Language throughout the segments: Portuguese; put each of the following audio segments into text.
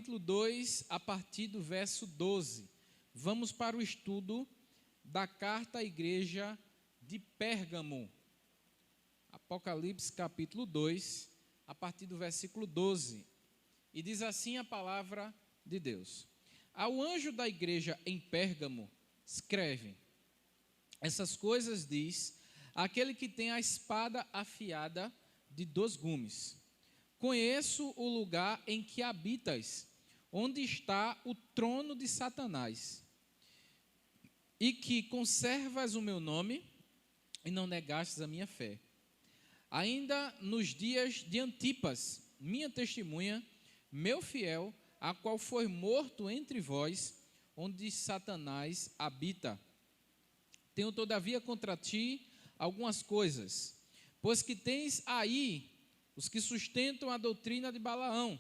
capítulo 2, a partir do verso 12. Vamos para o estudo da carta à igreja de Pérgamo. Apocalipse, capítulo 2, a partir do versículo 12. E diz assim a palavra de Deus: Ao anjo da igreja em Pérgamo, escreve: Essas coisas diz aquele que tem a espada afiada de 2 gumes. Conheço o lugar em que habitas, onde está o trono de Satanás, e que conservas o meu nome e não negastes a minha fé. Ainda nos dias de Antipas, minha testemunha, meu fiel, a qual foi morto entre vós, onde Satanás habita. Tenho todavia contra ti algumas coisas, pois que tens aí os que sustentam a doutrina de Balaão,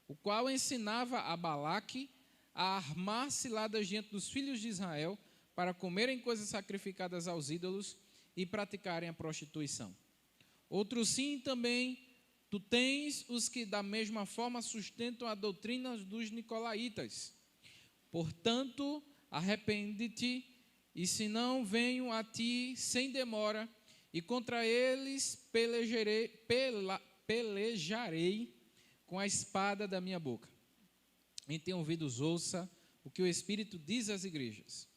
o qual ensinava a Balaque a armar ciladas diante dos filhos de Israel para comerem coisas sacrificadas aos ídolos e praticarem a prostituição. Outro sim também, tu tens os que da mesma forma sustentam a doutrina dos nicolaítas. Portanto, arrepende-te, e se não venho a ti sem demora, e contra eles pelejarei com a espada da minha boca. Quem tem ouvidos, ouça o que o Espírito diz às igrejas.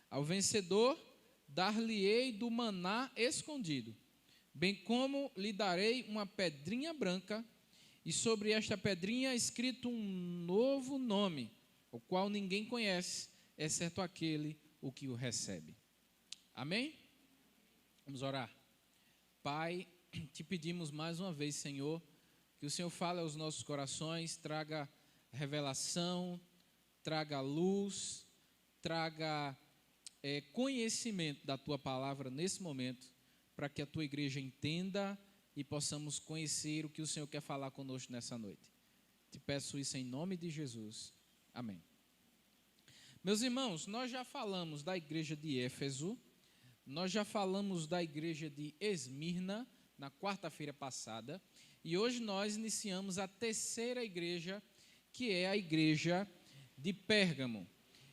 Ao vencedor, dar-lhe-ei do maná escondido, bem como lhe darei uma pedrinha branca, e sobre esta pedrinha escrito um novo nome, o qual ninguém conhece, exceto aquele o que o recebe. Amém? Vamos orar. Pai, te pedimos mais uma vez, Senhor, que o Senhor fale aos nossos corações, traga revelação, traga luz, traga conhecimento da Tua palavra nesse momento, para que a Tua igreja entenda e possamos conhecer o que o Senhor quer falar conosco nessa noite. Te peço isso em nome de Jesus. Amém. Meus irmãos, nós já falamos da igreja de Éfeso, nós já falamos da igreja de Esmirna na quarta-feira passada, e hoje nós iniciamos a terceira igreja, que é a igreja de Pérgamo.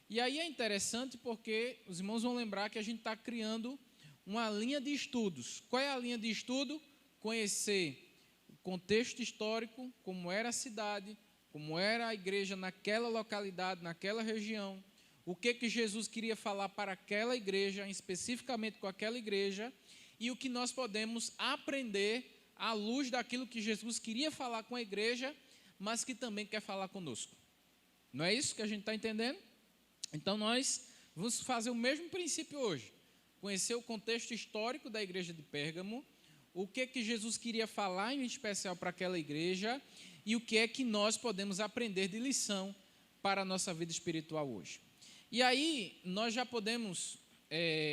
E aí é interessante porque os irmãos vão lembrar que a gente está criando uma linha de estudos. Qual é a linha de estudo? Conhecer o contexto histórico, como era a cidade, como era a igreja naquela localidade, naquela região, o que Jesus queria falar para aquela igreja, especificamente com aquela igreja, e o que nós podemos aprender à luz daquilo que Jesus queria falar com a igreja, mas que também quer falar conosco. Não é isso que a gente está entendendo? Então nós vamos fazer o mesmo princípio hoje. Conhecer o contexto histórico da igreja de Pérgamo, o que Jesus queria falar em especial para aquela igreja, e o que é que nós podemos aprender de lição para a nossa vida espiritual hoje. E aí nós já podemos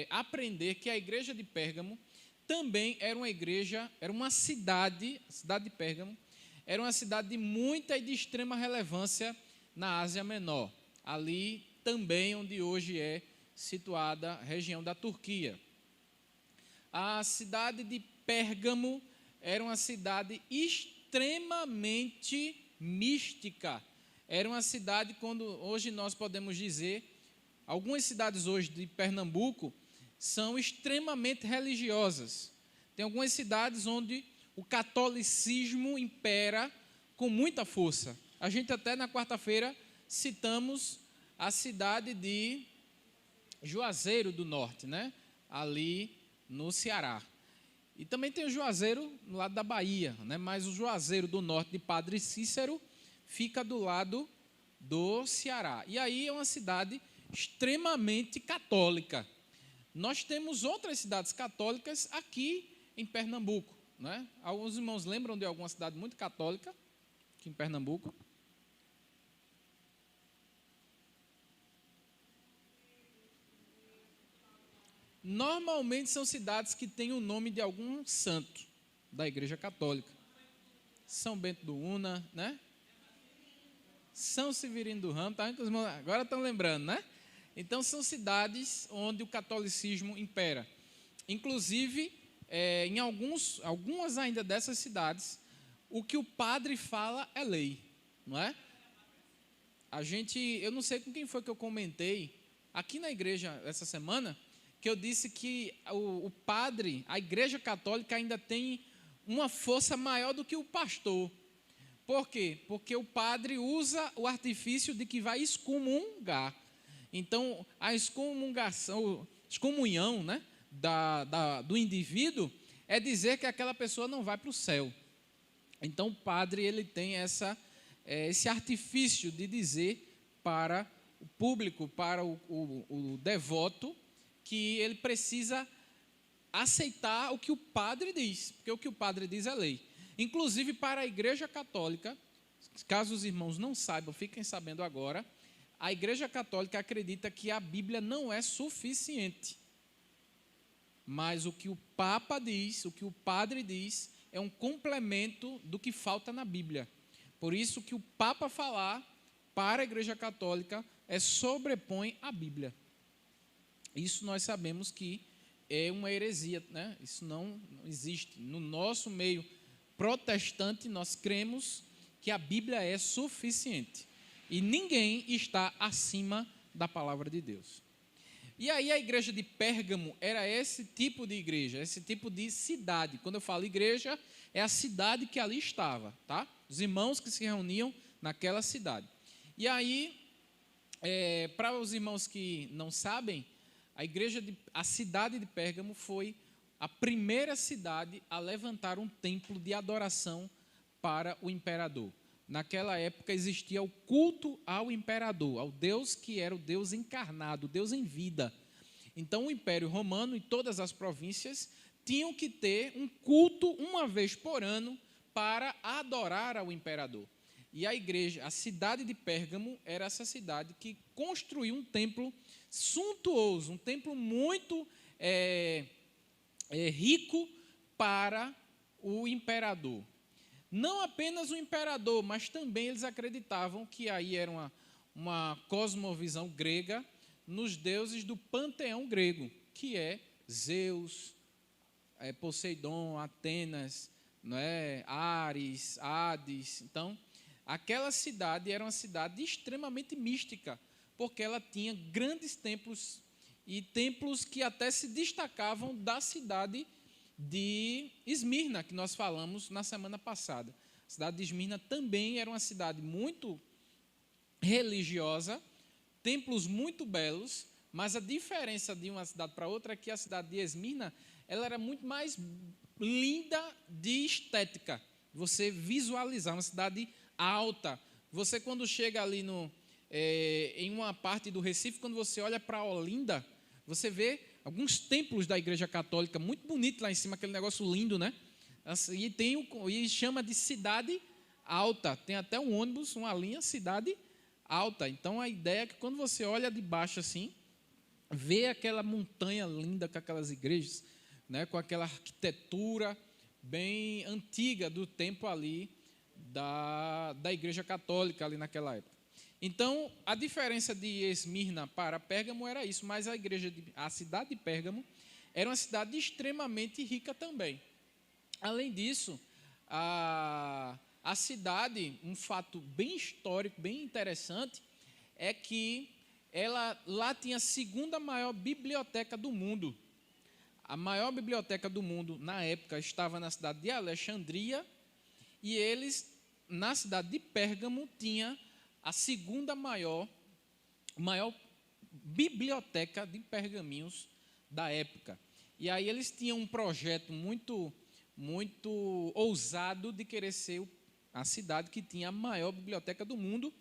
aprender que a igreja de Pérgamo também era uma igreja, era uma cidade, a cidade de Pérgamo, era uma cidade de muita e de extrema relevância na Ásia Menor, ali também onde hoje é situada a região da Turquia. A cidade de Pérgamo era uma cidade extremamente mística, era uma cidade, quando hoje nós podemos dizer, algumas cidades hoje de Pernambuco são extremamente religiosas. Tem algumas cidades onde o catolicismo impera com muita força. A gente até na quarta-feira citamos a cidade de Juazeiro do Norte, né? Ali no Ceará. E também tem o Juazeiro no lado da Bahia, né? Mas o Juazeiro do Norte de Padre Cícero fica do lado do Ceará. E aí é uma cidade extremamente católica. Nós temos outras cidades católicas aqui em Pernambuco, né? Alguns irmãos lembram de alguma cidade muito católica aqui em Pernambuco? Normalmente são cidades que têm o nome de algum santo da Igreja Católica. São Bento do Una, né? São Severino do Ramo, tá? Agora estão lembrando, né? Então são cidades onde o catolicismo impera. Inclusive, em algumas ainda dessas cidades, o que o padre fala é lei, não é? eu não sei com quem foi que eu comentei, aqui na igreja essa semana, que eu disse que o padre, a igreja católica ainda tem uma força maior do que o pastor. Por quê? Porque o padre usa o artifício de que vai excomungar. Então, a excomunhão, né, do indivíduo é dizer que aquela pessoa não vai para o céu. Então, o padre ele tem esse artifício de dizer para o público, para o devoto, que ele precisa aceitar o que o padre diz, porque o que o padre diz é lei. Inclusive, para a Igreja Católica, caso os irmãos não saibam, fiquem sabendo agora, a Igreja Católica acredita que a Bíblia não é suficiente. Mas o que o Papa diz, o que o padre diz, é um complemento do que falta na Bíblia. Por isso que o Papa falar para a Igreja Católica sobrepõe a Bíblia. Isso nós sabemos que é uma heresia, né? Isso não existe. No nosso meio protestante, nós cremos que a Bíblia é suficiente. E ninguém está acima da palavra de Deus. E aí a igreja de Pérgamo era esse tipo de igreja, esse tipo de cidade. Quando eu falo igreja, é a cidade que ali estava, tá? Os irmãos que se reuniam naquela cidade. E aí, para os irmãos que não sabem, a cidade de Pérgamo foi a primeira cidade a levantar um templo de adoração para o imperador. Naquela época existia o culto ao imperador, ao Deus que era o Deus encarnado, o Deus em vida. Então o Império Romano e todas as províncias tinham que ter um culto uma vez por ano para adorar ao imperador. E a cidade de Pérgamo era essa cidade que construiu um templo suntuoso, um templo muito rico para o imperador. Não apenas o imperador, mas também eles acreditavam que aí era uma cosmovisão grega nos deuses do panteão grego, que é Zeus, Poseidon, Atenas, não é? Ares, Hades. Então, aquela cidade era uma cidade extremamente mística, porque ela tinha grandes templos e templos que até se destacavam da cidade de Esmirna, que nós falamos na semana passada. A cidade de Esmirna também era uma cidade muito religiosa, templos muito belos, mas a diferença de uma cidade para outra é que a cidade de Esmirna ela era muito mais linda de estética. Você visualizar uma cidade alta. Você, quando chega ali em uma parte do Recife, quando você olha para Olinda, você vê alguns templos da Igreja Católica, muito bonito lá em cima, aquele negócio lindo, né? E chama de cidade alta. Tem até um ônibus, uma linha cidade alta. Então, a ideia é que quando você olha de baixo assim, vê aquela montanha linda com aquelas igrejas, né? Com aquela arquitetura bem antiga do tempo ali da Igreja Católica ali naquela época. Então, a diferença de Esmirna para Pérgamo era isso, mas a cidade de Pérgamo era uma cidade extremamente rica também. Além disso, a cidade, um fato bem histórico, bem interessante, é que lá tinha a segunda maior biblioteca do mundo. A maior biblioteca do mundo, na época, estava na cidade de Alexandria, e eles, na cidade de Pérgamo, tinha a segunda maior biblioteca de pergaminhos da época. E aí eles tinham um projeto muito, muito ousado de querer ser a cidade que tinha a maior biblioteca do mundo,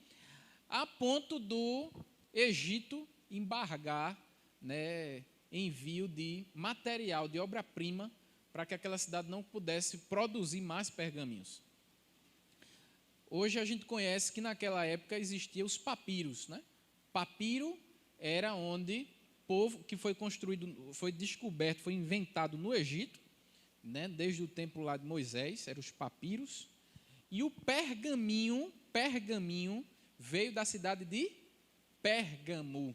a ponto do Egito embargar, né, envio de material, de obra-prima, para que aquela cidade não pudesse produzir mais pergaminhos. Hoje a gente conhece que naquela época existiam os papiros, né? Papiro era onde povo que foi construído, foi descoberto, foi inventado no Egito, né? Desde o tempo lá de Moisés, eram os papiros. E o pergaminho veio da cidade de Pérgamo.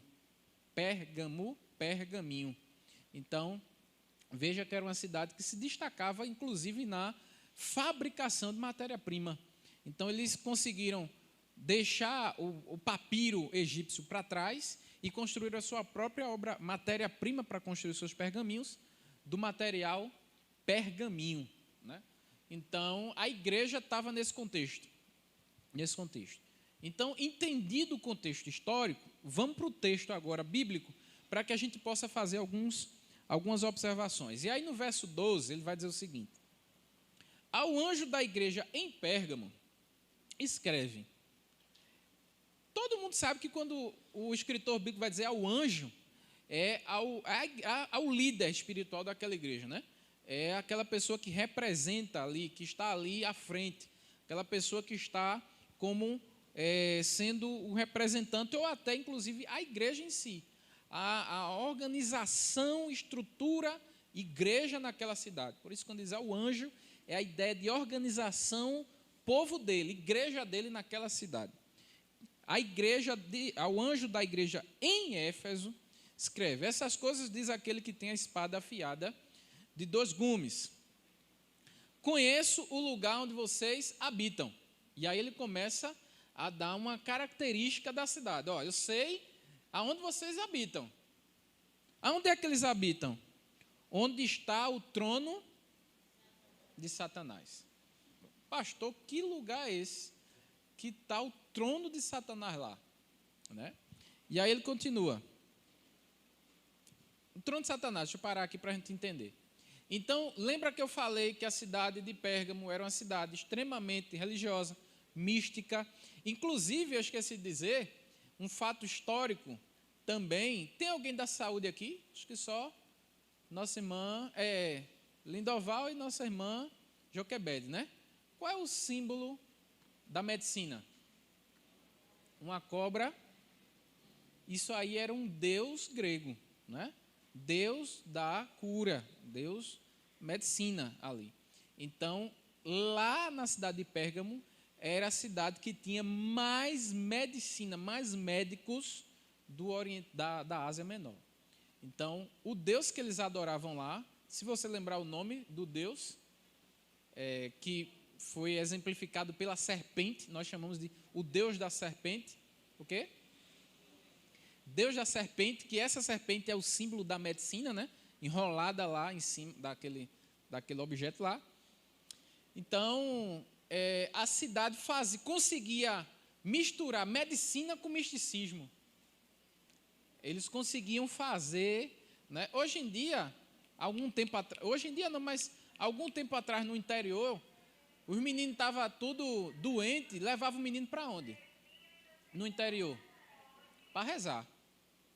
Pergaminho. Então, veja que era uma cidade que se destacava, inclusive, na fabricação de matéria-prima. Então, eles conseguiram deixar o papiro egípcio para trás e construir a sua própria obra, matéria-prima para construir seus pergaminhos, do material pergaminho, né? Então, a igreja estava nesse contexto. Então, entendido o contexto histórico, vamos para o texto agora bíblico, para que a gente possa fazer algumas observações. E aí, no verso 12, ele vai dizer o seguinte: ao anjo da igreja em Pérgamo, escreve. Todo mundo sabe que quando o escritor bíblico vai dizer ao anjo, é ao líder espiritual daquela igreja, né? É aquela pessoa que representa ali, que está ali à frente, aquela pessoa que está como sendo o representante, ou até, inclusive, a igreja em si, a organização, estrutura, igreja naquela cidade. Por isso, quando diz ao anjo, é a ideia de organização, povo dele, igreja dele naquela cidade. Ao anjo da igreja em Éfeso, escreve: essas coisas diz aquele que tem a espada afiada de 2 gumes. Conheço o lugar onde vocês habitam. E aí ele começa a dar uma característica da cidade. Ó, eu sei aonde vocês habitam. Aonde é que eles habitam? Onde está o trono de Satanás. Pastor, que lugar é esse que está o trono de Satanás lá? Né? E aí ele continua. O trono de Satanás, deixa eu parar aqui para a gente entender. Então, lembra que eu falei que a cidade de Pérgamo era uma cidade extremamente religiosa, mística. Inclusive, eu esqueci de dizer, um fato histórico também. Tem alguém da saúde aqui? Acho que só nossa irmã Lindoval e nossa irmã Joquebede, né? Qual é o símbolo da medicina? Uma cobra. Isso aí era um deus grego, né? Deus da cura, Deus medicina ali. Então, lá na cidade de Pérgamo, era a cidade que tinha mais medicina, mais médicos da Ásia Menor. Então, o Deus que eles adoravam lá, se você lembrar o nome do Deus, que foi exemplificado pela serpente, nós chamamos de o Deus da serpente, o quê? Deus da serpente, que essa serpente é o símbolo da medicina, né? Enrolada lá em cima daquele objeto lá. Então, a cidade conseguia misturar medicina com misticismo. Eles conseguiam fazer, né? Hoje em dia algum tempo atrás no interior, os meninos estavam tudo doentes, levavam o menino para onde? No interior? Para rezar.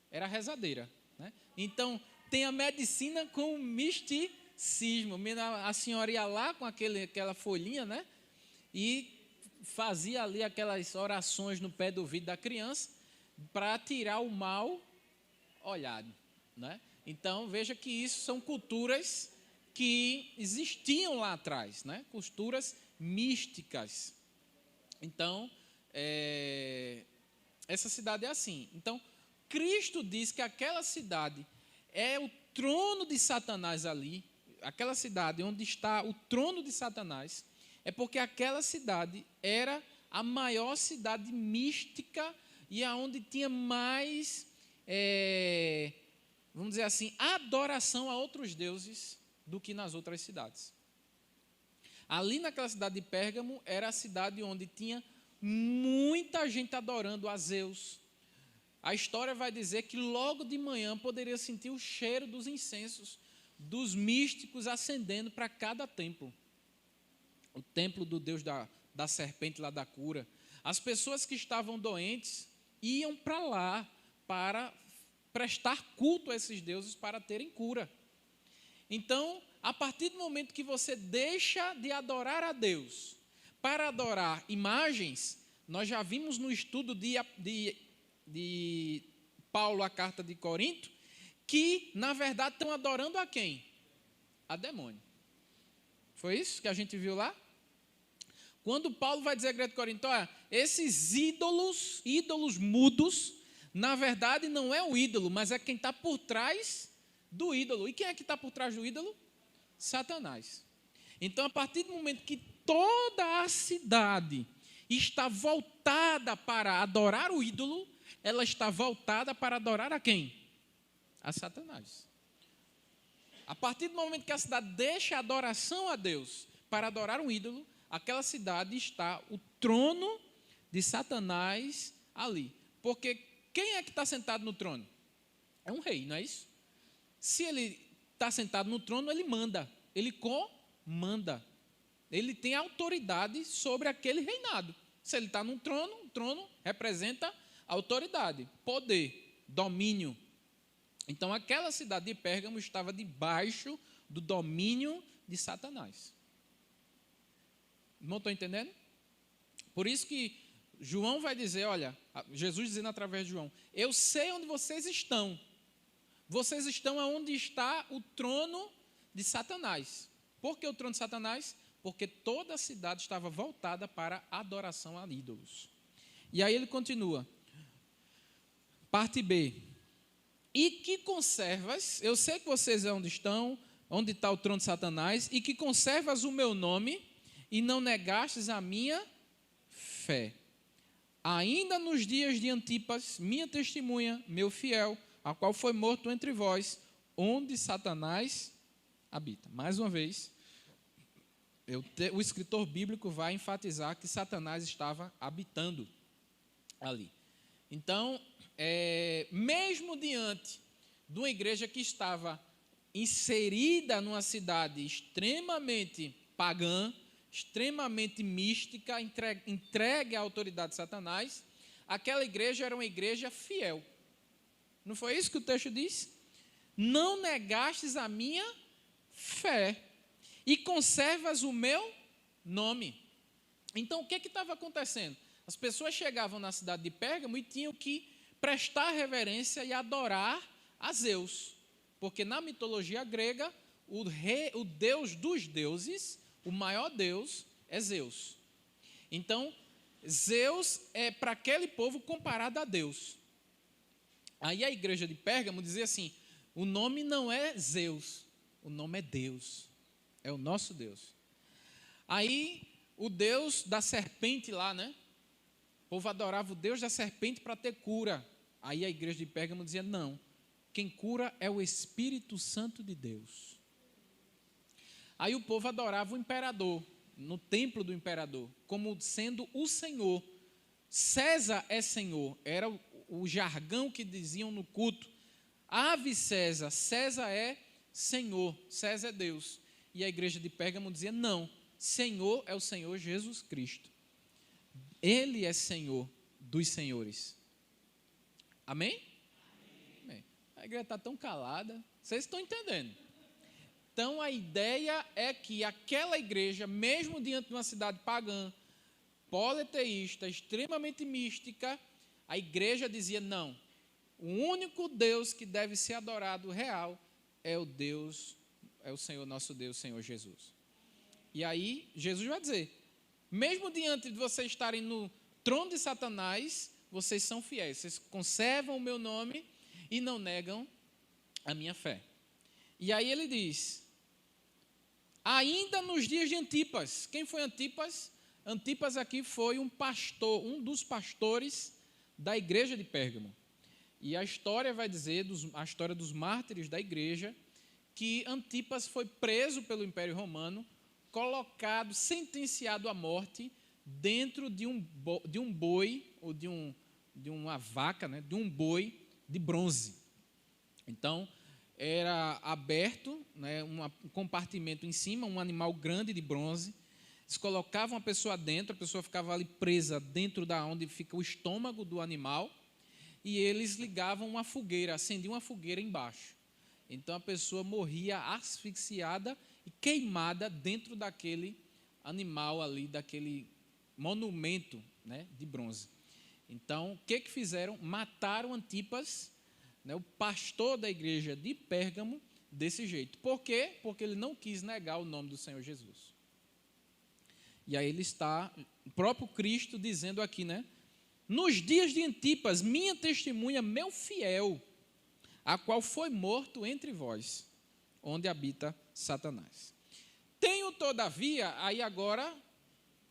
Era rezadeira, né? Então, tem a medicina com o misticismo. A senhora ia lá com aquela folhinha, né? E fazia ali aquelas orações no pé do ouvido da criança para tirar o mal olhado, né? Então, veja que isso são culturas que existiam lá atrás, né? Culturas místicas. Então, essa cidade é assim. Então, Cristo diz que aquela cidade é o trono de Satanás ali, aquela cidade onde está o trono de Satanás, é porque aquela cidade era a maior cidade mística e aonde tinha mais, vamos dizer assim, adoração a outros deuses do que nas outras cidades. Ali naquela cidade de Pérgamo era a cidade onde tinha muita gente adorando a Zeus. A história vai dizer que logo de manhã poderia sentir o cheiro dos incensos, dos místicos acendendo para cada templo. O templo do Deus da serpente lá da cura. As pessoas que estavam doentes iam para lá para prestar culto a esses deuses para terem cura. Então, a partir do momento que você deixa de adorar a Deus para adorar imagens, nós já vimos no estudo de Paulo, a carta de Corinto, que, na verdade, estão adorando a quem? A demônio. Foi isso que a gente viu lá? Quando Paulo vai dizer à igreja de Corinto, olha, esses ídolos mudos, na verdade, não é o ídolo, mas é quem está por trás do ídolo. E quem é que está por trás do ídolo? Satanás. Então, a partir do momento que toda a cidade está voltada para adorar o ídolo, ela está voltada para adorar a quem? A Satanás. A partir do momento que a cidade deixa a adoração a Deus para adorar um ídolo, aquela cidade está o trono de Satanás ali. Porque quem é que está sentado no trono? É um rei, não é isso? Se ele está sentado no trono, ele manda, ele comanda. Ele tem autoridade sobre aquele reinado. Se ele está no trono, o trono representa autoridade, poder, domínio. Então, aquela cidade de Pérgamo estava debaixo do domínio de Satanás. Não estou entendendo? Por isso que João vai dizer, olha, Jesus dizendo através de João, eu sei onde vocês estão. Vocês estão onde está o trono de Satanás. Por que o trono de Satanás? Porque toda a cidade estava voltada para a adoração a ídolos. E aí ele continua. Parte B. E que conservas, eu sei que vocês é onde estão, onde está o trono de Satanás, e que conservas o meu nome e não negastes a minha fé. Ainda nos dias de Antipas, minha testemunha, meu fiel, a qual foi morto entre vós, onde Satanás habita. Mais uma vez, o escritor bíblico vai enfatizar que Satanás estava habitando ali. Então, mesmo diante de uma igreja que estava inserida numa cidade extremamente pagã, extremamente mística, entregue à autoridade de Satanás, aquela igreja era uma igreja fiel. Não foi isso que o texto diz? Não negastes a minha fé e conservas o meu nome. Então, o que estava acontecendo? As pessoas chegavam na cidade de Pérgamo e tinham que prestar reverência e adorar a Zeus. Porque na mitologia grega, o deus dos deuses, o maior deus, é Zeus. Então, Zeus é para aquele povo comparado a Deus. Aí a igreja de Pérgamo dizia assim, o nome não é Zeus, o nome é Deus, é o nosso Deus. Aí o Deus da serpente lá, né? O povo adorava o Deus da serpente para ter cura. Aí a igreja de Pérgamo dizia, não, quem cura é o Espírito Santo de Deus. Aí o povo adorava o imperador, no templo do imperador, como sendo o Senhor. César é Senhor, era o jargão que diziam no culto. Ave César, César é Senhor, César é Deus. E a igreja de Pérgamo dizia, não, Senhor é o Senhor Jesus Cristo. Ele é Senhor dos senhores. Amém? Amém. A igreja está tão calada, vocês estão entendendo. Então a ideia é que aquela igreja, mesmo diante de uma cidade pagã, politeísta, extremamente mística, a igreja dizia, não, o único Deus que deve ser adorado real é o Deus, é o Senhor nosso Deus, Senhor Jesus. E aí Jesus vai dizer, mesmo diante de vocês estarem no trono de Satanás, vocês são fiéis, vocês conservam o meu nome e não negam a minha fé. E aí ele diz, ainda nos dias de Antipas, quem foi Antipas? Antipas aqui foi um pastor, um dos pastores da igreja de Pérgamo. E a história vai dizer, a história dos mártires da igreja, que Antipas foi preso pelo Império Romano, colocado, sentenciado à morte, dentro de um boi, ou de uma vaca, né, de um boi de bronze. Então, era aberto, né, um compartimento em cima, um animal grande de bronze. Eles colocavam a pessoa dentro, a pessoa ficava ali presa dentro da onde fica o estômago do animal, e eles ligavam uma fogueira, acendiam uma fogueira embaixo. Então a pessoa morria asfixiada e queimada dentro daquele animal ali, daquele monumento, né, de bronze. Então, o que fizeram? Mataram Antipas, né, o pastor da igreja de Pérgamo, desse jeito. Por quê? Porque ele não quis negar o nome do Senhor Jesus. E aí ele está, o próprio Cristo dizendo aqui, né? Nos dias de Antipas, minha testemunha, meu fiel, a qual foi morto entre vós, onde habita Satanás. Tenho, todavia, aí agora,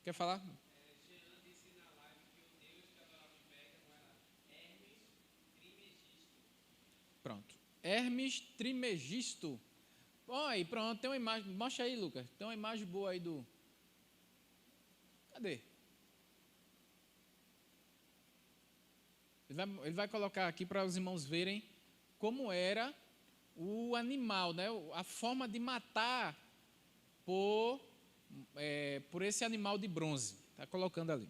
quer falar? Jean disse Hermes Trimegisto. Ó, aí, pronto, tem uma imagem. Mostra aí, Lucas. Tem uma imagem boa aí do... Cadê? Ele vai colocar aqui para os irmãos verem como era o animal, né? A forma de matar por esse animal de bronze. Está colocando ali.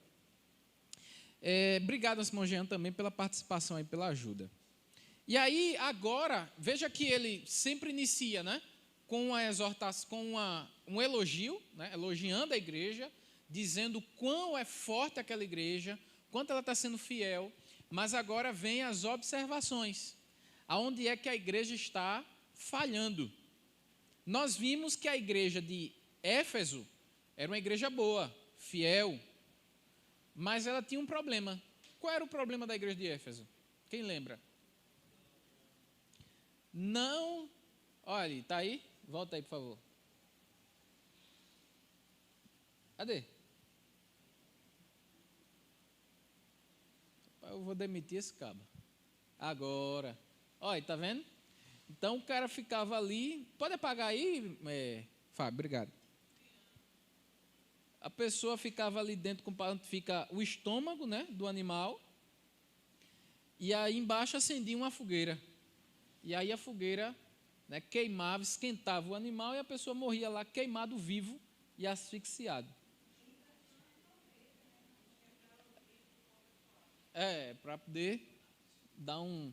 Obrigado, Simão Jean, também pela participação e pela ajuda. E aí, agora, veja que ele sempre inicia, né, com uma exortação, com um elogio, né, elogiando a igreja, dizendo quão é forte aquela igreja, quanto ela está sendo fiel, mas agora vem as observações. Aonde é que a igreja está falhando? Nós vimos que a igreja de Éfeso era uma igreja boa, fiel, mas ela tinha um problema. Qual era o problema da igreja de Éfeso? Quem lembra? Não... Olha, está aí? Volta aí, por favor. Cadê? Eu vou demitir esse cabo. Agora. Olha, está vendo? Então o cara ficava ali. Pode apagar aí, Fábio? Obrigado. A pessoa ficava ali dentro, fica o estômago, né, do animal. E aí embaixo acendia uma fogueira. E aí a fogueira, né, queimava, esquentava o animal e a pessoa morria lá queimado vivo e asfixiado. Para poder dar um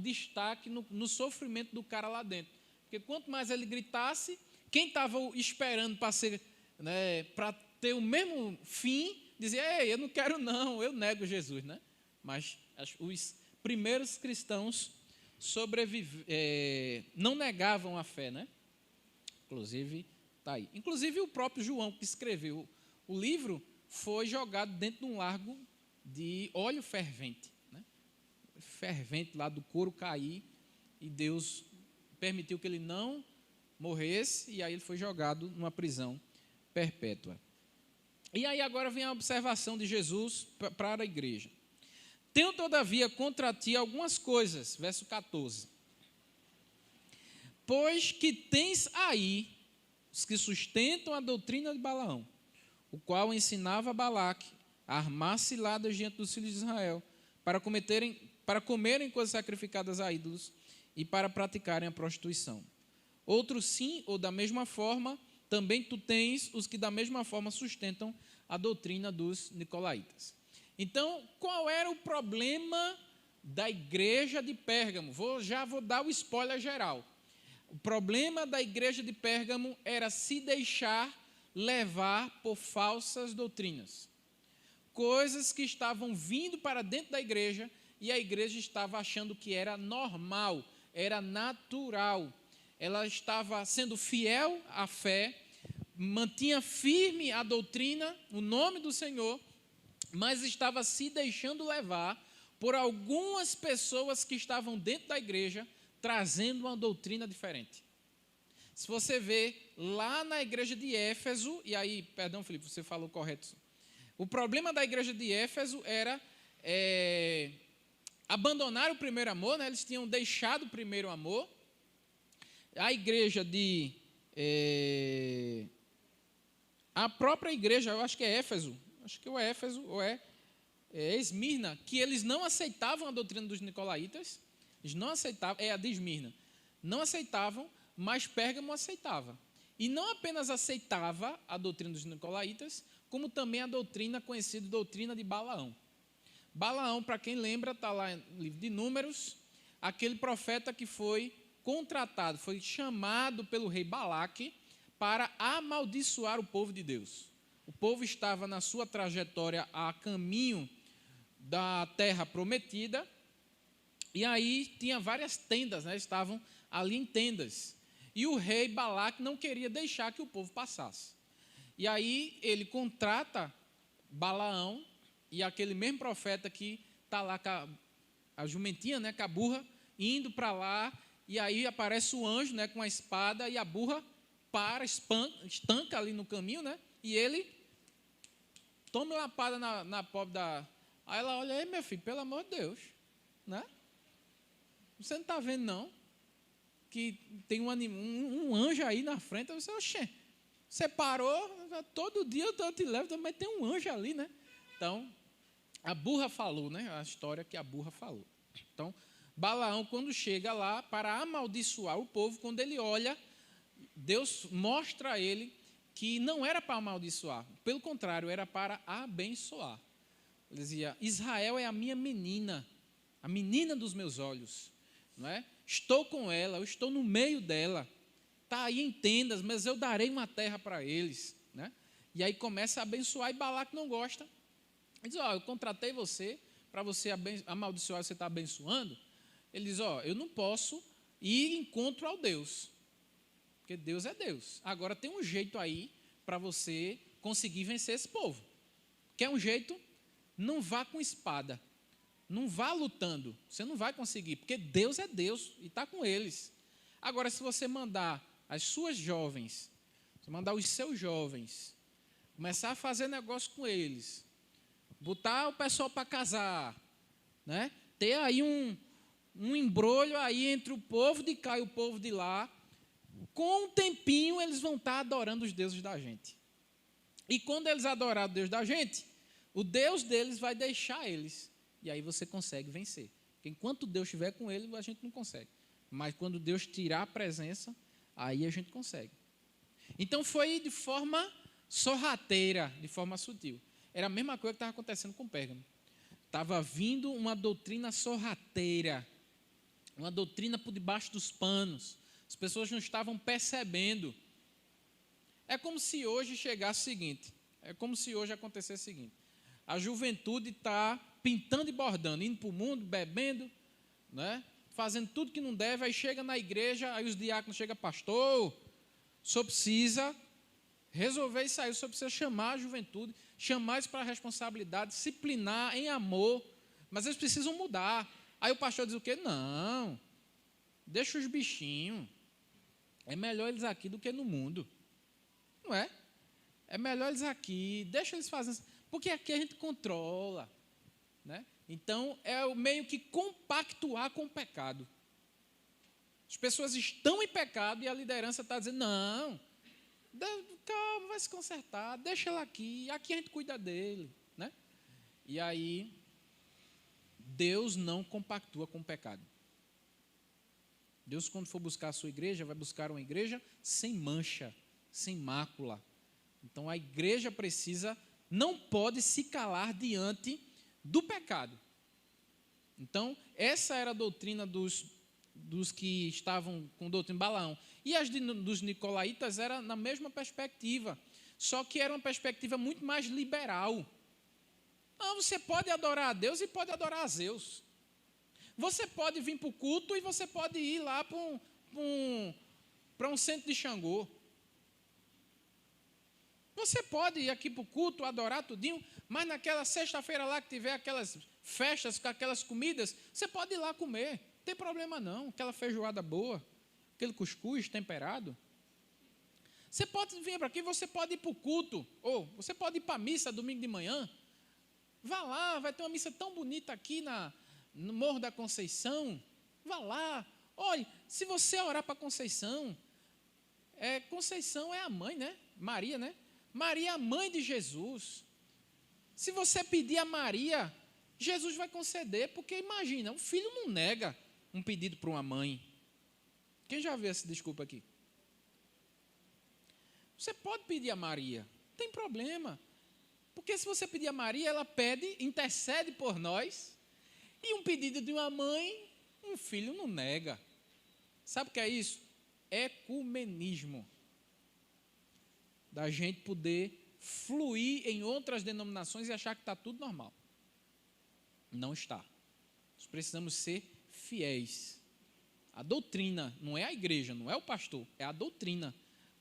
destaque no sofrimento do cara lá dentro. Porque quanto mais ele gritasse, quem estava esperando para ser, né, para ter o mesmo fim, dizia: ei, eu não quero não, eu nego Jesus, né? Mas os primeiros cristãos não negavam a fé, né? Inclusive, está aí. Inclusive o próprio João, que escreveu o livro, foi jogado dentro de um lago de óleo fervente, né? Fervente lá do couro cair, e Deus permitiu que ele não morresse, e aí ele foi jogado numa prisão perpétua. E aí agora vem a observação de Jesus para a igreja. Tenho, todavia, contra ti algumas coisas, verso 14. Pois que tens aí os que sustentam a doutrina de Balaão, o qual ensinava a Balaque a armar ciladas diante dos filhos de Israel, para comerem coisas sacrificadas a ídolos e para praticarem a prostituição. Outro sim, ou da mesma forma, também tu tens os que da mesma forma sustentam a doutrina dos nicolaítas. Então, qual era o problema da igreja de Pérgamo? Já vou dar o spoiler geral. O problema da igreja de Pérgamo era se deixar levar por falsas doutrinas. Coisas que estavam vindo para dentro da igreja e a igreja estava achando que era normal, era natural. Ela estava sendo fiel à fé, mantinha firme a doutrina, o nome do Senhor, mas estava se deixando levar por algumas pessoas que estavam dentro da igreja, trazendo uma doutrina diferente. Se você vê lá na igreja de Éfeso, e aí, perdão, Felipe, você falou correto. O problema da igreja de Éfeso era abandonar o primeiro amor, né? Eles tinham deixado o primeiro amor. A igreja a própria igreja, eu acho que é Éfeso, acho que é Éfeso ou é Esmirna, que eles não aceitavam a doutrina dos nicolaítas, eles não aceitavam, a de Esmirna, não aceitavam, mas Pérgamo aceitava. E não apenas aceitava a doutrina dos nicolaítas, como também a doutrina conhecida, doutrina de Balaão. Balaão, para quem lembra, está lá no livro de Números, aquele profeta que foi contratado, foi chamado pelo rei Balaque para amaldiçoar o povo de Deus. O povo estava na sua trajetória a caminho da terra prometida, e aí tinha várias tendas, né? Estavam ali em tendas. E o rei Balaque não queria deixar que o povo passasse. E aí ele contrata Balaão e aquele mesmo profeta que está lá com a jumentinha, né, com a burra, indo para lá, e aí aparece o anjo, né, com a espada, e a burra estanca ali no caminho, né, e ele toma uma lapada na pobre da... Aí ela olha: ei, meu filho, pelo amor de Deus, né? Você não está vendo, não? que tem um anjo aí na frente. Eu disse, oxê, você parou, todo dia eu te levo, mas tem um anjo ali, né? Então, a burra falou, né? A história que a burra falou. Então, Balaão, quando chega lá para amaldiçoar o povo, quando ele olha, Deus mostra a ele que não era para amaldiçoar, pelo contrário, era para abençoar. Ele dizia, Israel é a minha menina, a menina dos meus olhos, não é? Estou com ela, eu estou no meio dela, está aí em tendas, mas eu darei uma terra para eles, né? E aí começa a abençoar, e Balaque não gosta. Ele diz, eu contratei você para você amaldiçoar, você está abençoando. Ele diz, eu não posso ir em encontro ao Deus, porque Deus é Deus. Agora tem um jeito aí para você conseguir vencer esse povo. Quer um jeito? Não vá com espada, não vá lutando, você não vai conseguir, porque Deus é Deus e está com eles. Agora, se você mandar as suas jovens, se mandar os seus jovens, começar a fazer negócio com eles, botar o pessoal para casar, né? Ter aí um embrolho aí entre o povo de cá e o povo de lá, com um tempinho eles vão estar adorando os deuses da gente. E quando eles adorarem o Deus da gente, o Deus deles vai deixar eles. E aí você consegue vencer. Porque enquanto Deus estiver com ele, a gente não consegue. Mas quando Deus tirar a presença, aí a gente consegue. Então foi de forma sorrateira, de forma sutil. Era a mesma coisa que estava acontecendo com Pérgamo. Estava vindo uma doutrina sorrateira, uma doutrina por debaixo dos panos. As pessoas não estavam percebendo. É como se hoje chegasse o seguinte, é como se hoje acontecesse o seguinte, a juventude está pintando e bordando, indo para o mundo, bebendo, né? Fazendo tudo que não deve, aí chega na igreja, aí os diáconos chegam, pastor, o senhor precisa resolver isso aí, o senhor precisa chamar a juventude, chamar isso para a responsabilidade, disciplinar em amor, mas eles precisam mudar. Aí o pastor diz o quê? Não, deixa os bichinhos, é melhor eles aqui do que no mundo, não é? É melhor eles aqui, deixa eles fazendo, porque aqui a gente controla, né? Então, é o meio que compactuar com o pecado. As pessoas estão em pecado e a liderança está dizendo, não, calma, vai se consertar, deixa ela aqui a gente cuida dele, né? E aí, Deus não compactua com o pecado. Deus, quando for buscar a sua igreja, vai buscar uma igreja sem mancha, sem mácula. Então, a igreja não pode se calar diante do pecado. Então, essa era a doutrina dos que estavam com doutrina de Balaão. E as dos nicolaítas era na mesma perspectiva, só que era uma perspectiva muito mais liberal. Não, você pode adorar a Deus e pode adorar a Zeus. Você pode vir para o culto e você pode ir lá para um centro de Xangô. Você pode ir aqui para o culto, adorar tudinho, mas naquela sexta-feira lá que tiver aquelas festas com aquelas comidas, você pode ir lá comer, não tem problema não, aquela feijoada boa, aquele cuscuz temperado. Você pode vir para aqui, você pode ir para o culto, ou você pode ir para a missa domingo de manhã. Vá lá, vai ter uma missa tão bonita aqui no Morro da Conceição. Vá lá. Olha, se você orar para Conceição, Conceição é a mãe, né? Maria, né? Maria é a mãe de Jesus. Se você pedir a Maria, Jesus vai conceder, porque imagina, um filho não nega um pedido para uma mãe. Quem já viu essa desculpa aqui? Você pode pedir a Maria, não tem problema. Porque se você pedir a Maria, ela pede, intercede por nós, e um pedido de uma mãe, um filho não nega. Sabe o que é isso? Ecumenismo. Da gente poder fluir em outras denominações e achar que está tudo normal. Não está. Nós precisamos ser fiéis. A doutrina, não é a igreja, não é o pastor, é a doutrina.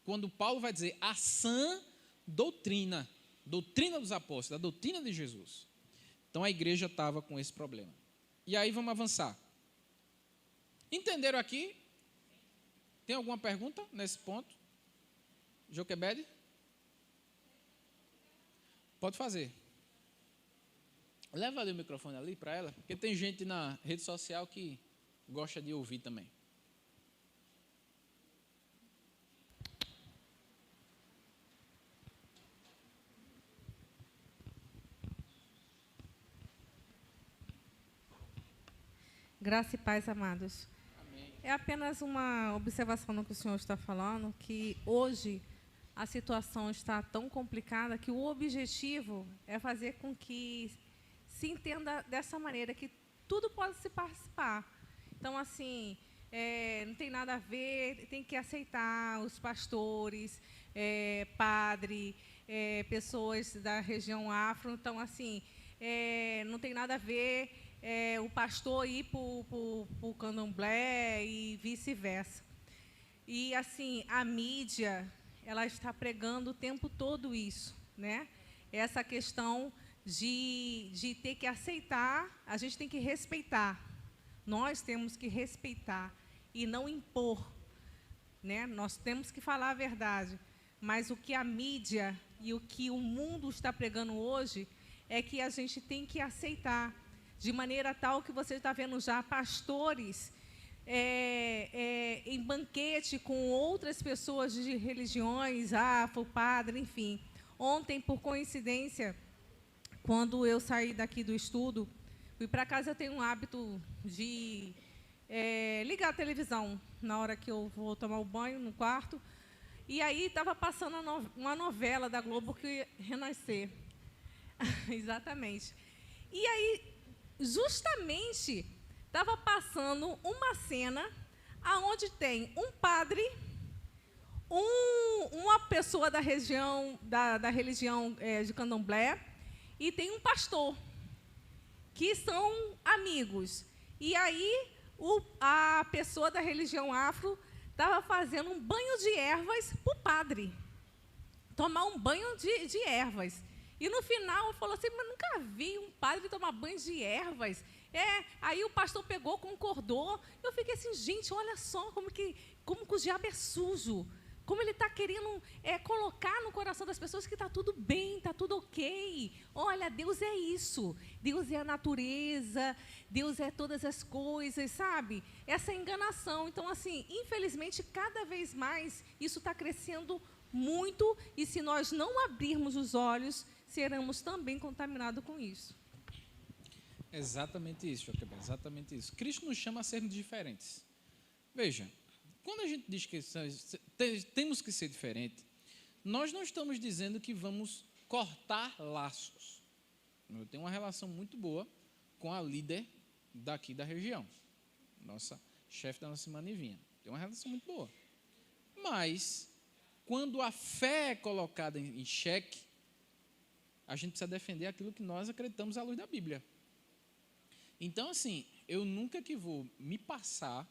Quando Paulo vai dizer a sã doutrina, doutrina dos apóstolos, a doutrina de Jesus. Então a igreja estava com esse problema. E aí vamos avançar. Entenderam aqui? Tem alguma pergunta nesse ponto? Joquebede? Pode fazer. Leva ali o microfone ali para ela, porque tem gente na rede social que gosta de ouvir também. Graça e paz, amados. Amém. É apenas uma observação no que o senhor está falando, que hoje a situação está tão complicada que o objetivo é fazer com que se entenda dessa maneira, que tudo pode se participar. Então, assim, não tem nada a ver, tem que aceitar os pastores, padre, pessoas da região afro. Então, assim, não tem nada a ver o pastor ir para o candomblé e vice-versa. E, assim, a mídia, ela está pregando o tempo todo isso, né? Essa questão de ter que aceitar, a gente tem que respeitar. Nós temos que respeitar e não impor, né? Nós temos que falar a verdade. Mas o que a mídia e o que o mundo está pregando hoje é que a gente tem que aceitar, de maneira tal que você está vendo já pastores em banquete com outras pessoas de religiões, afro, padre, enfim. Ontem, por coincidência, quando eu saí daqui do estudo, fui para casa. Eu tenho um hábito de ligar a televisão na hora que eu vou tomar o banho no quarto. E aí estava passando uma novela da Globo, que ia renascer. Exatamente. E aí, justamente, estava passando uma cena aonde tem um padre, uma pessoa da região da religião de Candomblé, e tem um pastor, que são amigos. E aí a pessoa da religião afro estava fazendo um banho de ervas para o padre, tomar um banho de ervas. E no final falou assim, mas nunca vi um padre tomar banho de ervas. Aí o pastor pegou, concordou. Eu fiquei assim, gente, olha só como que o diabo é sujo. Como ele está querendo colocar no coração das pessoas que está tudo bem, está tudo ok. Olha, Deus é isso. Deus é a natureza, Deus é todas as coisas, sabe? Essa enganação. Então, assim, infelizmente, cada vez mais isso está crescendo muito. E se nós não abrirmos os olhos, seremos também contaminados com isso. Exatamente isso, Joquebed, exatamente isso. Cristo nos chama a sermos diferentes. Veja, quando a gente diz que temos que ser diferente, nós não estamos dizendo que vamos cortar laços. Eu tenho uma relação muito boa com a líder daqui da região, nossa chefe da nossa irmã Nivinha. Tem uma relação muito boa. Mas, quando a fé é colocada em xeque, a gente precisa defender aquilo que nós acreditamos à luz da Bíblia. Então, assim, eu nunca que vou me passar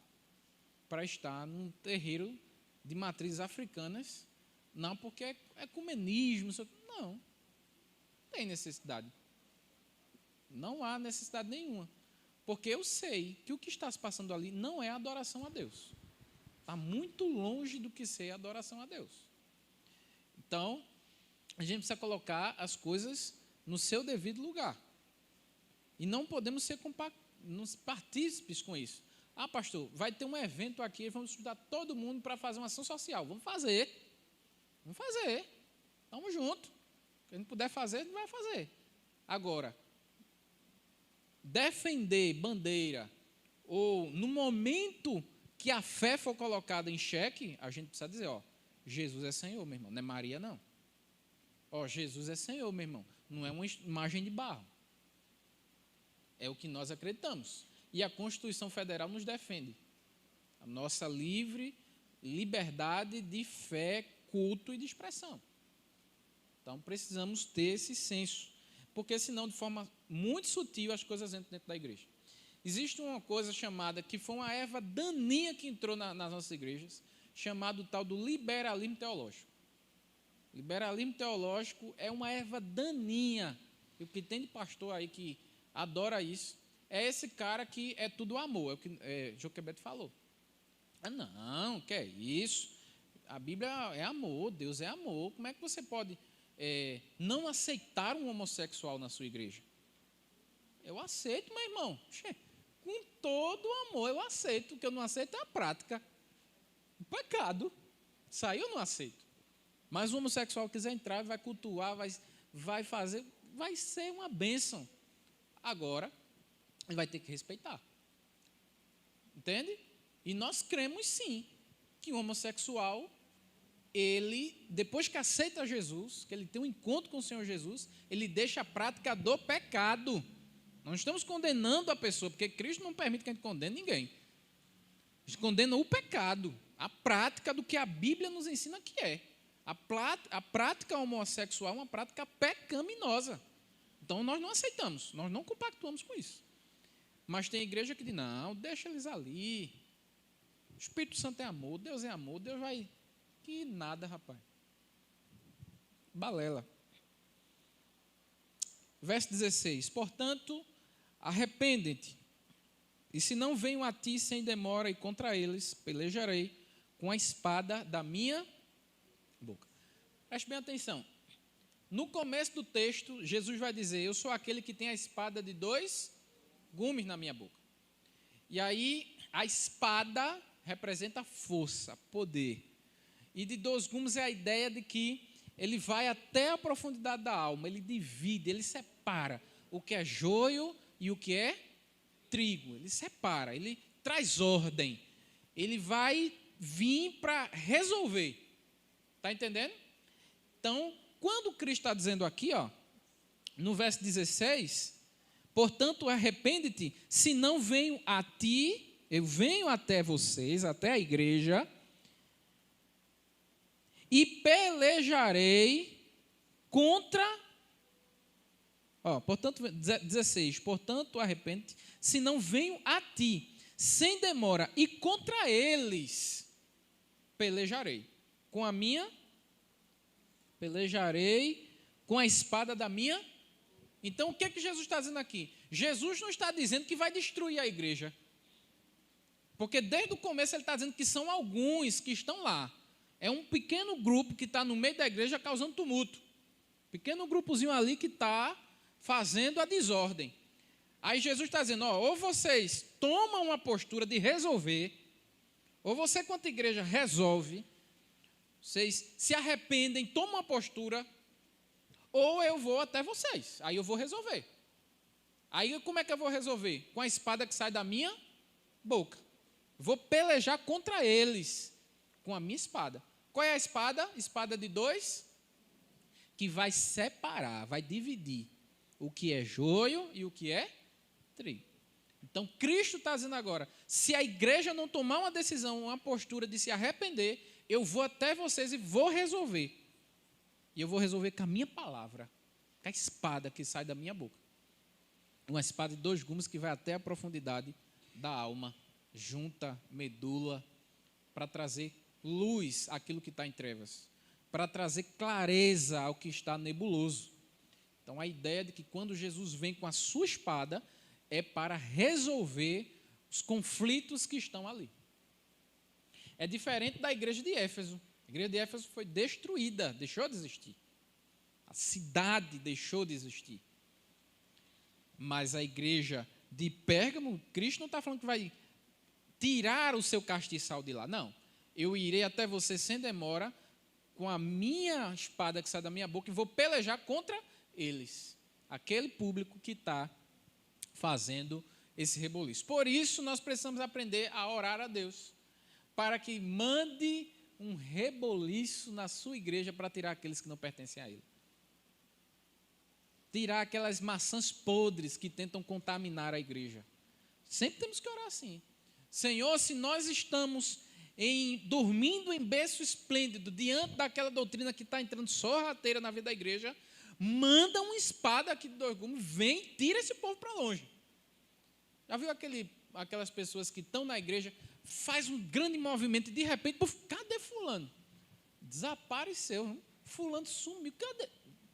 para estar num terreiro de matrizes africanas, não porque é ecumenismo, não tem necessidade. Não há necessidade nenhuma. Porque eu sei que o que está se passando ali não é adoração a Deus. Está muito longe do que ser adoração a Deus. Então, a gente precisa colocar as coisas no seu devido lugar. E não podemos ser partícipes com isso. Ah, pastor, vai ter um evento aqui, vamos estudar todo mundo para fazer uma ação social. Vamos fazer. Estamos juntos. Se a gente puder fazer, a gente vai fazer. Agora, defender bandeira, ou no momento que a fé for colocada em xeque, a gente precisa dizer, Jesus é Senhor, meu irmão, não é Maria, não. Jesus é Senhor, meu irmão, não é uma imagem de barro. É o que nós acreditamos. E a Constituição Federal nos defende. A nossa liberdade de fé, culto e de expressão. Então, precisamos ter esse senso. Porque, senão, de forma muito sutil, as coisas entram dentro da igreja. Existe uma coisa chamada, que foi uma erva daninha que entrou nas nossas igrejas, chamado tal do liberalismo teológico. Liberalismo teológico é uma erva daninha. E o que tem de pastor aí que adora isso, é esse cara que é tudo amor, é o que Joquebed falou. Não, que é isso? A Bíblia é amor, Deus é amor. Como é que você pode não aceitar um homossexual na sua igreja? Eu aceito, meu irmão. Com todo amor eu aceito. O que eu não aceito é a prática. O pecado. Isso aí eu não aceito. Mas o homossexual quiser entrar, vai cultuar, vai fazer, vai ser uma bênção. Agora, ele vai ter que respeitar. Entende? E nós cremos sim que o homossexual, ele, depois que aceita Jesus, que ele tem um encontro com o Senhor Jesus, ele deixa a prática do pecado. Não estamos condenando a pessoa, porque Cristo não permite que a gente condene ninguém. A gente condena o pecado, a prática do que a Bíblia nos ensina que é. A prática homossexual é uma prática pecaminosa. Então, nós não aceitamos, nós não compactuamos com isso. Mas tem igreja que diz, não, deixa eles ali. O Espírito Santo é amor, Deus vai... Que nada, rapaz. Balela. Verso 16. Portanto, arrepende-te, e se não venho a ti sem demora, e contra eles pelejarei com a espada da minha boca. Preste bem atenção. No começo do texto, Jesus vai dizer, eu sou aquele que tem a espada de 2 gumes na minha boca. E aí, a espada representa força, poder. E de 2 gumes é a ideia de que ele vai até a profundidade da alma, ele divide, ele separa o que é joio e o que é trigo. Ele separa, ele traz ordem. Ele vai vir para resolver. Está entendendo? Então, quando Cristo está dizendo aqui, ó, no verso 16, portanto, arrepende-te, se não venho a ti, eu venho até vocês, até a igreja, e pelejarei contra, portanto, 16, portanto, arrepende-te, se não venho a ti, sem demora, e contra eles pelejarei com a espada da minha. Então, o que é que Jesus está dizendo aqui? Jesus não está dizendo que vai destruir a igreja, porque desde o começo ele está dizendo que são alguns que estão lá. É um pequeno grupo que está no meio da igreja causando tumulto. Pequeno grupozinho ali que está fazendo a desordem. Aí Jesus está dizendo, ou vocês tomam uma postura de resolver, ou você, quanto igreja, resolve, vocês se arrependem, tomam uma postura, ou eu vou até vocês. Aí eu vou resolver. Aí como é que eu vou resolver? Com a espada que sai da minha boca. Vou pelejar contra eles com a minha espada. Qual é a espada? Espada de 2, que vai separar, vai dividir o que é joio e o que é trigo. Então, Cristo está dizendo agora, se a igreja não tomar uma decisão, uma postura de se arrepender, eu vou até vocês e vou resolver. E eu vou resolver com a minha palavra, com a espada que sai da minha boca. Uma espada de 2 gumes que vai até a profundidade da alma, junta, medula, para trazer luz àquilo que está em trevas, para trazer clareza ao que está nebuloso. Então, a ideia de que quando Jesus vem com a sua espada, é para resolver os conflitos que estão ali. É diferente da igreja de Éfeso. A igreja de Éfeso foi destruída, deixou de existir. A cidade deixou de existir. Mas a igreja de Pérgamo, Cristo não está falando que vai tirar o seu castiçal de lá. Não. Eu irei até você sem demora, com a minha espada que sai da minha boca, e vou pelejar contra eles. Aquele público que está fazendo esse reboliço. Por isso, nós precisamos aprender a orar a Deus, para que mande um reboliço na sua igreja para tirar aqueles que não pertencem a Ele. Tirar aquelas maçãs podres que tentam contaminar a igreja. Sempre temos que orar assim. Senhor, se nós estamos dormindo em berço esplêndido, diante daquela doutrina que está entrando sorrateira na vida da igreja, manda uma espada aqui de 2 gumes, vem, tira esse povo para longe. Já viu aquelas pessoas que estão na igreja, faz um grande movimento e de repente, cadê fulano? Desapareceu, não? Fulano sumiu, cadê?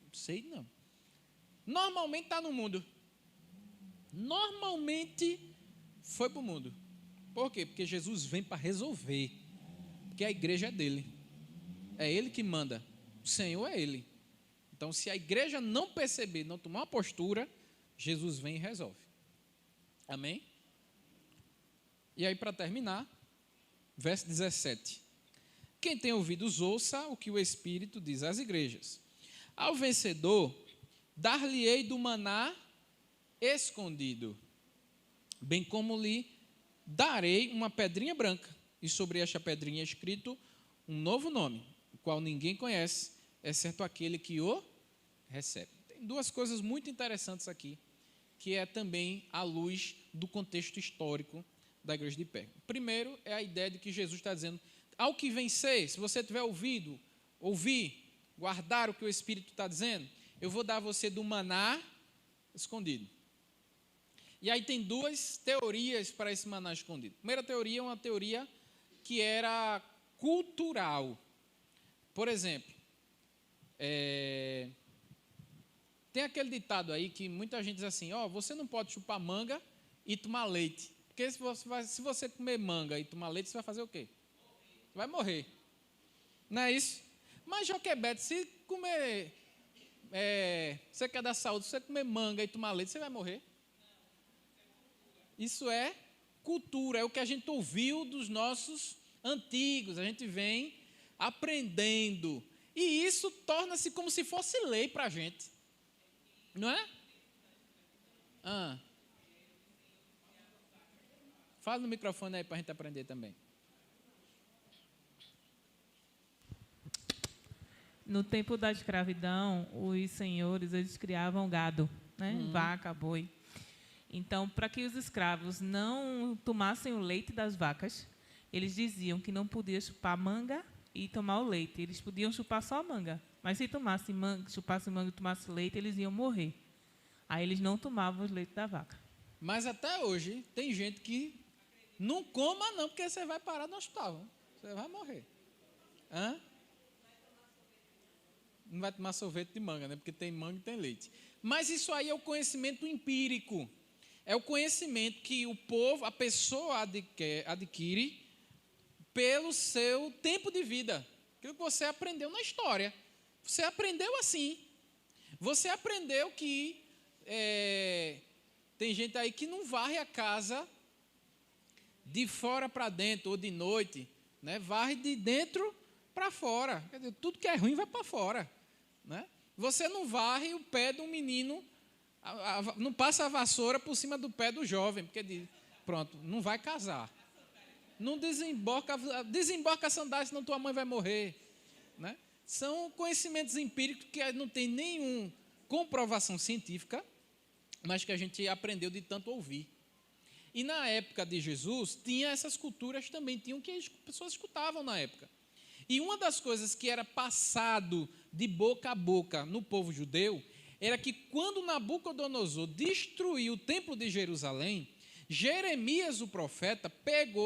Não sei não. Normalmente está no mundo. Normalmente foi para o mundo. Por quê? Porque Jesus vem para resolver. Porque a igreja é dele. É ele que manda. O Senhor é ele. Então, se a igreja não perceber, não tomar uma postura, Jesus vem e resolve. Amém? E aí, para terminar, verso 17. Quem tem ouvidos, ouça o que o Espírito diz às igrejas. Ao vencedor, dar-lhe-ei do maná escondido, bem como lhe darei uma pedrinha branca, e sobre esta pedrinha é escrito um novo nome, o qual ninguém conhece, exceto aquele que o recebe. Tem duas coisas muito interessantes aqui, que é também à luz do contexto histórico da igreja de Pérgamo. Primeiro é a ideia de que Jesus está dizendo, ao que vencer, se você tiver ouvido, ouvir, guardar o que o Espírito está dizendo, eu vou dar a você do maná escondido. E aí tem duas teorias para esse maná escondido. A primeira teoria é uma teoria que era cultural. Por exemplo, tem aquele ditado aí que muita gente diz assim, você não pode chupar manga e tomar leite. Porque se você comer manga e tomar leite, você vai fazer o quê? Você vai morrer. Não é isso? Mas, Joquebede, se comer... você quer dar saúde, se você comer manga e tomar leite, você vai morrer. Isso é cultura, é o que a gente ouviu dos nossos antigos, a gente vem aprendendo. E isso torna-se como se fosse lei para a gente. Não é? Fala no microfone aí para a gente aprender também. No tempo da escravidão, os senhores, eles criavam gado, né? Vaca, boi. Então, para que os escravos não tomassem o leite das vacas, eles diziam que não podia chupar manga e tomar o leite. Eles podiam chupar só a manga, mas se chupassem manga e tomassem leite, eles iam morrer. Aí eles não tomavam o leite da vaca. Mas até hoje, tem gente que não coma não, porque você vai parar no hospital. Você vai morrer. Não vai tomar sorvete de manga, né? Porque tem manga e tem leite. Mas isso aí é o conhecimento empírico. É o conhecimento que o povo, a pessoa adquire pelo seu tempo de vida. Aquilo que você aprendeu na história. Você aprendeu assim. Você aprendeu que tem gente aí que não varre a casa de fora para dentro ou de noite, né? Varre de dentro para fora. Quer dizer, tudo que é ruim vai para fora, né? Você não varre o pé de um menino, não passa a vassoura por cima do pé do jovem, porque pronto, não vai casar. Não desemboca a sandália, senão tua mãe vai morrer, né? São conhecimentos empíricos que não tem nenhuma comprovação científica, mas que a gente aprendeu de tanto ouvir. E na época de Jesus, tinha essas culturas também, tinham que as pessoas escutavam na época. E uma das coisas que era passado de boca a boca no povo judeu, era que quando Nabucodonosor destruiu o templo de Jerusalém, Jeremias, o profeta,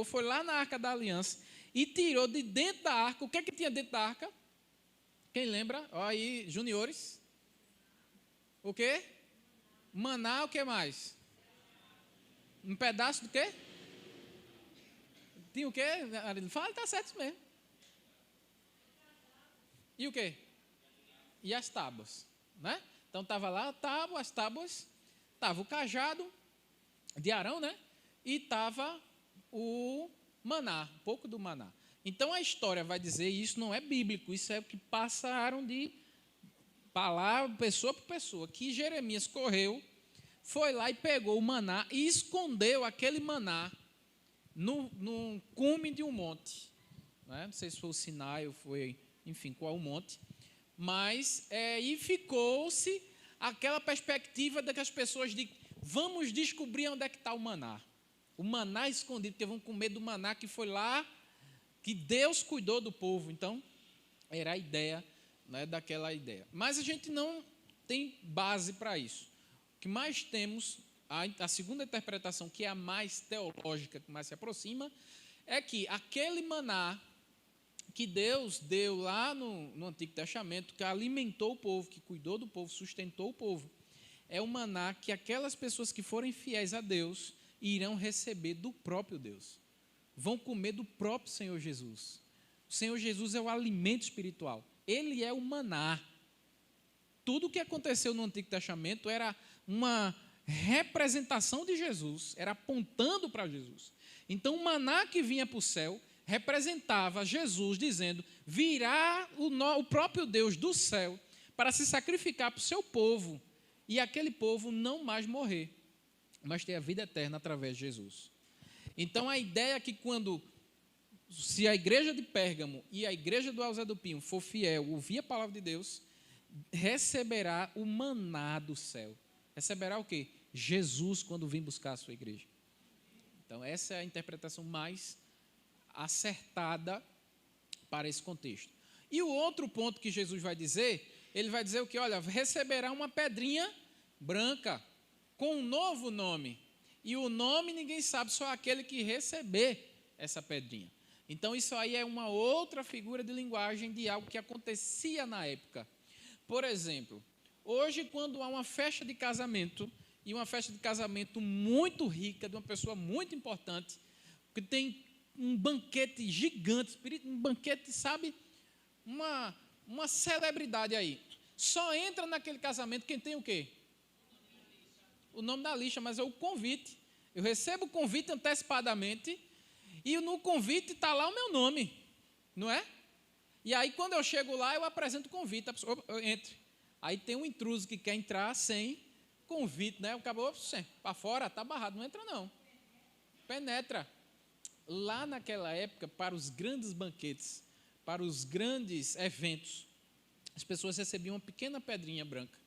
foi lá na Arca da Aliança e tirou de dentro da arca. O que é que tinha dentro da arca? Quem lembra? Olha aí, juniores. O quê? Maná, o que mais? Um pedaço do quê? Tinha o quê? Fala, está certo mesmo. E o quê? E as tábuas, né? Então estava lá as tábuas, estava o cajado de Arão, né? E estava o maná, um pouco do maná. Então a história vai dizer, e isso não é bíblico, isso é o que passaram de palavra, pessoa por pessoa, que Jeremias correu, foi lá e pegou o maná e escondeu aquele maná no cume de um monte. Né? Não sei se foi o Sinai ou foi, enfim, qual o monte. Mas, e ficou-se aquela perspectiva de que as pessoas dizem, vamos descobrir onde é que está o maná. O maná escondido, porque vão com medo do maná que foi lá, que Deus cuidou do povo. Então, era a ideia, né, daquela ideia. Mas a gente não tem base para isso. O que mais temos, a segunda interpretação, que é a mais teológica, que mais se aproxima, é que aquele maná que Deus deu lá no Antigo Testamento, que alimentou o povo, que cuidou do povo, sustentou o povo, é o maná que aquelas pessoas que forem fiéis a Deus irão receber do próprio Deus. Vão comer do próprio Senhor Jesus. O Senhor Jesus é o alimento espiritual. Ele é o maná. Tudo o que aconteceu no Antigo Testamento era uma representação de Jesus, era apontando para Jesus. Então, o maná que vinha para o céu representava Jesus dizendo, virá o próprio Deus do céu para se sacrificar para o seu povo e aquele povo não mais morrer, mas ter a vida eterna através de Jesus. Então, a ideia é que se a igreja de Pérgamo e a igreja do Alzé do Pinho for fiel, ouvir a palavra de Deus, receberá o maná do céu. Receberá o quê? Jesus quando vir buscar a sua igreja. Então, essa é a interpretação mais acertada para esse contexto. E o outro ponto que Jesus vai dizer, ele vai dizer o quê? Olha, receberá uma pedrinha branca com um novo nome. E o nome ninguém sabe, só aquele que receber essa pedrinha. Então, isso aí é uma outra figura de linguagem de algo que acontecia na época. Por exemplo, hoje, quando há uma festa de casamento, e uma festa de casamento muito rica, de uma pessoa muito importante, que tem um banquete gigante, um banquete, sabe, uma celebridade aí. Só entra naquele casamento quem tem o quê? O nome da lista, mas é o convite. Eu recebo o convite antecipadamente, e no convite está lá o meu nome, não é? E aí, quando eu chego lá, eu apresento o convite, a pessoa entre. Aí tem um intruso que quer entrar sem convite, né? Acabou, para fora, está barrado, não entra não. Penetra. Lá naquela época, para os grandes banquetes, para os grandes eventos, as pessoas recebiam uma pequena pedrinha branca.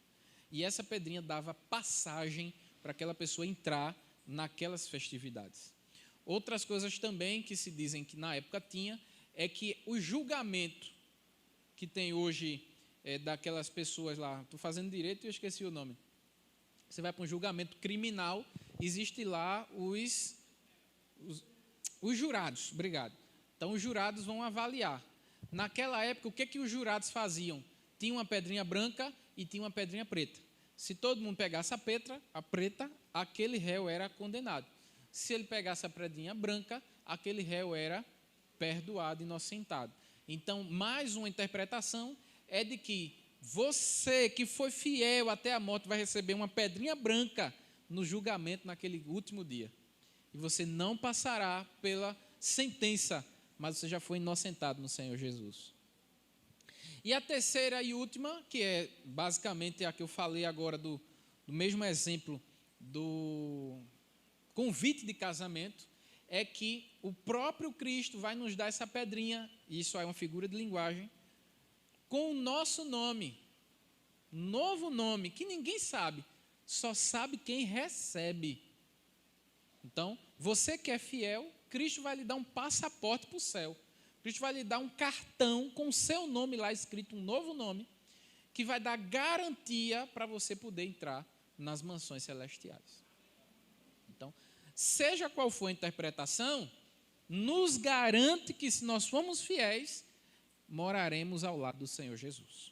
E essa pedrinha dava passagem para aquela pessoa entrar naquelas festividades. Outras coisas também que se dizem que na época tinha, é que o julgamento que tem hoje daquelas pessoas lá, estou fazendo direito e eu esqueci o nome. Você vai para um julgamento criminal, existe lá os jurados, obrigado. Então, os jurados vão avaliar. Naquela época, o que os jurados faziam? Tinha uma pedrinha branca e tinha uma pedrinha preta. Se todo mundo pegasse a preta, aquele réu era condenado. Se ele pegasse a pedrinha branca, aquele réu era perdoado, inocentado. Então, mais uma interpretação é de que você que foi fiel até a morte vai receber uma pedrinha branca no julgamento naquele último dia. E você não passará pela sentença, mas você já foi inocentado no Senhor Jesus. E a terceira e última, que é basicamente a que eu falei agora do mesmo exemplo do convite de casamento, é que o próprio Cristo vai nos dar essa pedrinha, e isso é uma figura de linguagem, com o nosso nome, novo nome, que ninguém sabe, só sabe quem recebe. Então, você que é fiel, Cristo vai lhe dar um passaporte para o céu. Cristo vai lhe dar um cartão com o seu nome lá escrito, um novo nome, que vai dar garantia para você poder entrar nas mansões celestiais. Então, seja qual for a interpretação, nos garante que se nós formos fiéis, moraremos ao lado do Senhor Jesus.